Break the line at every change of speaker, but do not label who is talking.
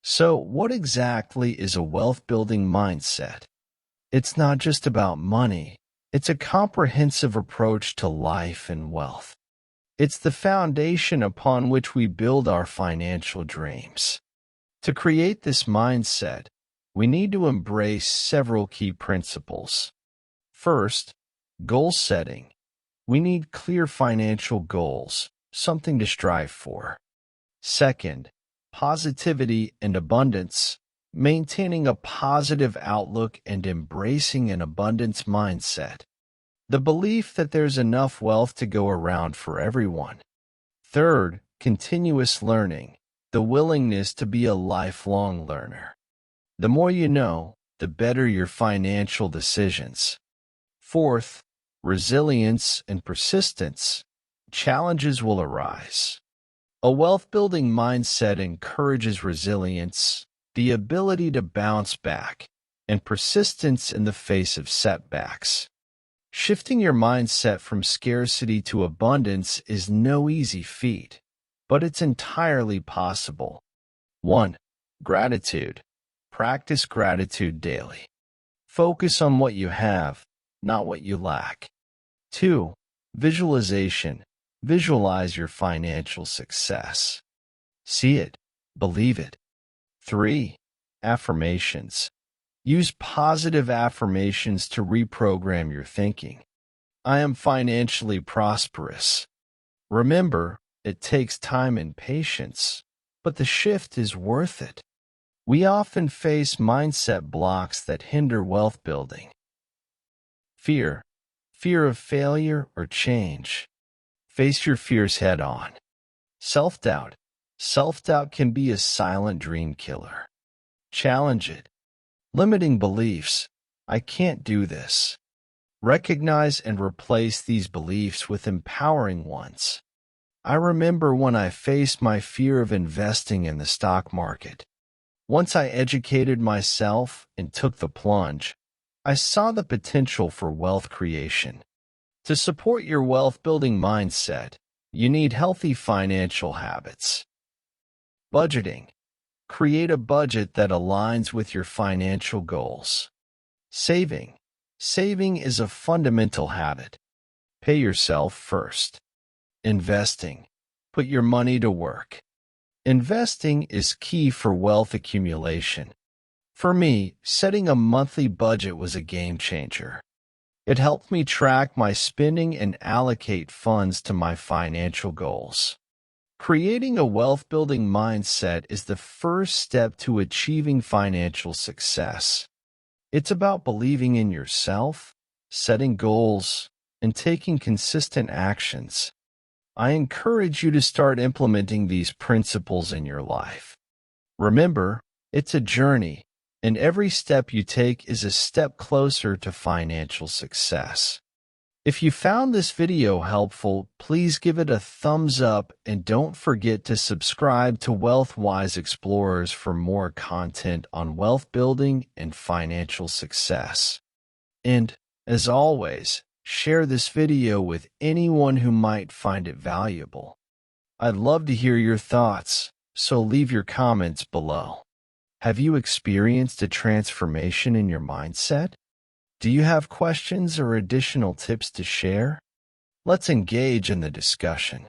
So, what exactly is a wealth building mindset? It's not just about money, it's a comprehensive approach to life and wealth. It's the foundation upon which we build our financial dreams. To create this mindset, we need to embrace several key principles. First, goal setting. We need clear financial goals, something to strive for. Second, positivity and abundance. Maintaining a positive outlook and embracing an abundance mindset. The belief that there's enough wealth to go around for everyone. Third, continuous learning. The willingness to be a lifelong learner. The more you know, the better your financial decisions. Fourth, resilience and persistence. Challenges will arise. A wealth-building mindset encourages resilience, the ability to bounce back, and persistence in the face of setbacks. Shifting your mindset from scarcity to abundance is no easy feat, but it's entirely possible. 1. Gratitude. Practice gratitude daily. Focus on what you have, not what you lack. 2. Visualization. Visualize your financial success. See it, believe it. 3. Affirmations. Use positive affirmations to reprogram your thinking. I am financially prosperous. Remember, it takes time and patience, but the shift is worth it. We often face mindset blocks that hinder wealth building. Fear. Fear of failure or change. Face your fears head on. Self-doubt. Self-doubt can be a silent dream killer. Challenge it. Limiting beliefs. I can't do this. Recognize and replace these beliefs with empowering ones. I remember when I faced my fear of investing in the stock market. Once I educated myself and took the plunge, I saw the potential for wealth creation. To support your wealth-building mindset, you need healthy financial habits. Budgeting. Create a budget that aligns with your financial goals. Saving. Saving is a fundamental habit. Pay yourself first. Investing. Put your money to work. Investing is key for wealth accumulation. For me, setting a monthly budget was a game changer. It helped me track my spending and allocate funds to my financial goals. Creating a wealth-building mindset is the first step to achieving financial success. It's about believing in yourself, setting goals, and taking consistent actions. I encourage you to start implementing these principles in your life. Remember, it's a journey, and every step you take is a step closer to financial success. If you found this video helpful, please give it a thumbs up and don't forget to subscribe to WealthWise Explorers for more content on wealth building and financial success. And, as always, share this video with anyone who might find it valuable. I'd love to hear your thoughts, so leave your comments below. Have you experienced a transformation in your mindset? Do you have questions or additional tips to share? Let's engage in the discussion.